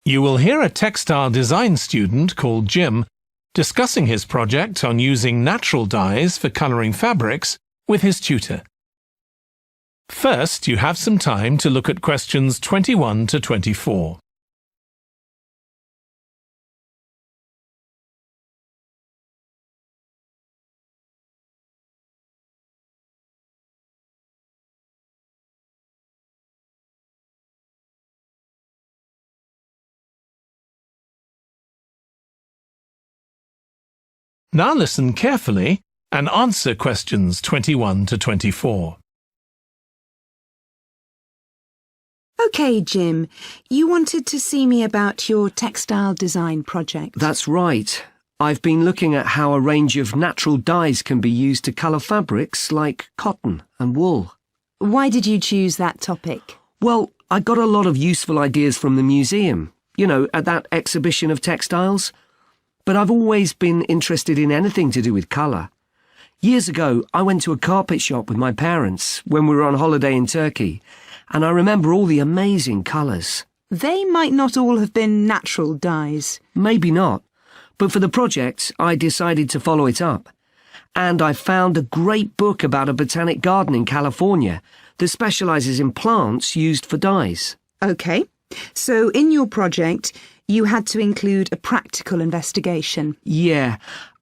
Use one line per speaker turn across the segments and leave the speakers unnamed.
You will hear a textile design student called Jim discussing his project on using natural dyes for colouring fabrics with his tutor. First, you have some time to look at questions 21 to 24. Now listen carefully and answer questions 21 to 24.
OK, Jim, you wanted to see me about your textile design project.
That's right. I've been looking at how a range of natural dyes can be used to colour fabrics like cotton and wool.
Why did you choose that topic?
Well, I got a lot of useful ideas from the museum, at that exhibition of textiles. But I've always been interested in anything to do with colour. Years ago, I went to a carpet shop with my parents when we were on holiday in Turkey, and I remember all the amazing colours.
They might not all have been natural dyes.
Maybe not, but for the project, I decided to follow it up. And I found a great book about a botanic garden in California that specialises in plants used for dyes.
OK, so in your project, you had to include a practical investigation.
Yeah.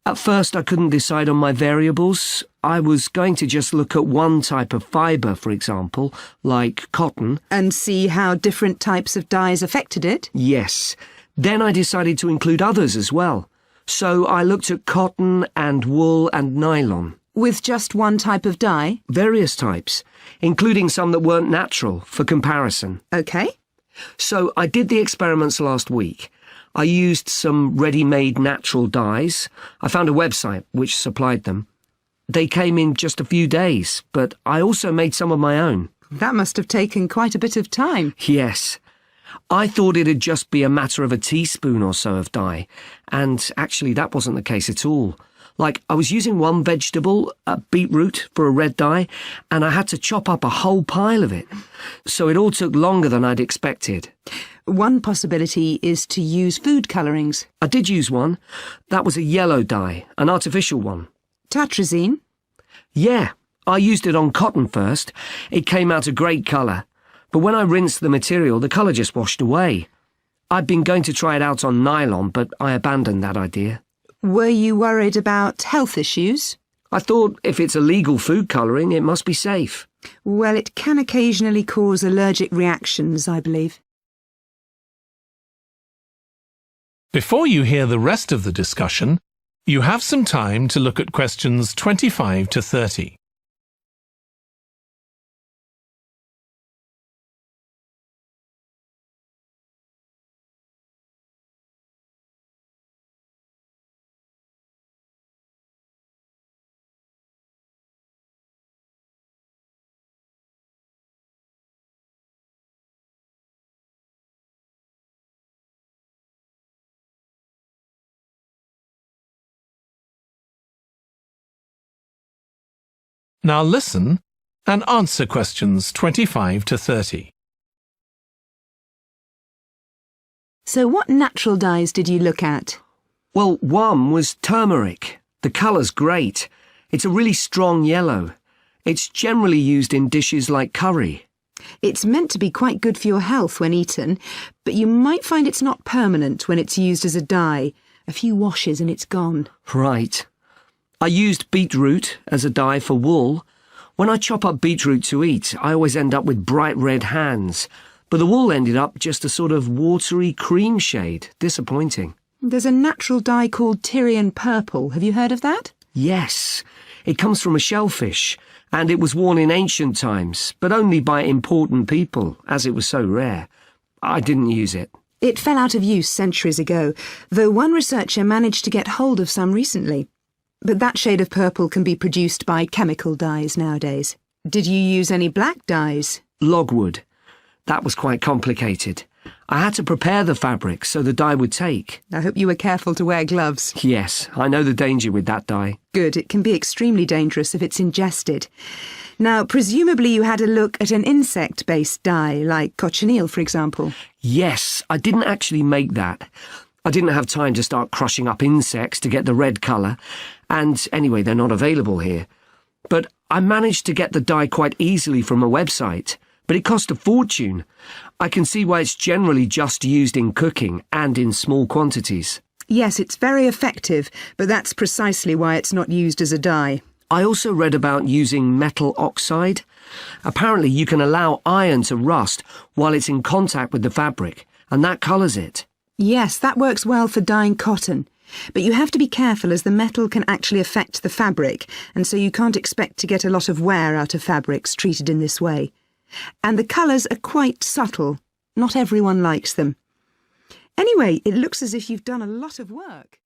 At first I couldn't decide on my variables. I was going to just look at one type of fibre, for example, like cotton.
And see how different types of dyes affected it?
Yes. Then I decided to include others as well. So I looked at cotton and wool and nylon.
With just one type of dye?
Various types, including some that weren't natural, for comparison.
OK.
So I did the experiments last week. I used some ready-made natural dyes. I found a website which supplied them. They came in just a few days, but I also made some of my own.
That must have taken quite a bit of time.
Yes. I thought it'd just be a matter of a teaspoon or so of dye, and actually that wasn't the case at all. Like, I was using one vegetable, a beetroot, for a red dye, and I had to chop up a whole pile of it. So it all took longer than I'd expected.
One possibility is to use food colourings.
I did use one. That was a yellow dye, an artificial one.
Tartrazine?
Yeah, I used it on cotton first. It came out a great colour. But when I rinsed the material, the colour just washed away. I'd been going to try it out on nylon, but I abandoned that idea.
Were you worried about health issues?
I thought if it's a legal food colouring, it must be safe.
Well, it can occasionally cause allergic reactions, I believe.
Before you hear the rest of the discussion, you have some time to look at questions 25 to 30. Now listen and answer questions 25 to 30.
So what natural dyes did you look at?
Well, one was turmeric. The colour's great. It's a really strong yellow. It's generally used in dishes like curry.
It's meant to be quite good for your health when eaten, but you might find it's not permanent when it's used as a dye. A few washes and it's gone.
Right. I used beetroot as a dye for wool. When I chop up beetroot to eat, I always end up with bright red hands. But the wool ended up just a sort of watery cream shade. Disappointing.
There's a natural dye called Tyrian purple. Have you heard of that?
Yes. It comes from a shellfish, and it was worn in ancient times, but only by important people, as it was so rare. I didn't use it.
It fell out of use centuries ago, though one researcher managed to get hold of some recently. But that shade of purple can be produced by chemical dyes nowadays. Did you use any black dyes?
Logwood. That was quite complicated. I had to prepare the fabric so the dye would take.
I hope you were careful to wear gloves.
Yes, I know the danger with that dye.
Good, it can be extremely dangerous if it's ingested. Now, presumably you had a look at an insect-based dye, like cochineal, for example.
Yes, I didn't actually make that. I didn't have time to start crushing up insects to get the red colour, and anyway, they're not available here. But I managed to get the dye quite easily from a website, but it cost a fortune. I can see why it's generally just used in cooking and in small quantities.
Yes, it's very effective, but that's precisely why it's not used as a dye.
I also read about using metal oxide. Apparently you can allow iron to rust while it's in contact with the fabric, and that colours it.
Yes, that works well for dyeing cotton. But you have to be careful as the metal can actually affect the fabric, and so you can't expect to get a lot of wear out of fabrics treated in this way. And the colours are quite subtle. Not everyone likes them. Anyway, it looks as if you've done a lot of work.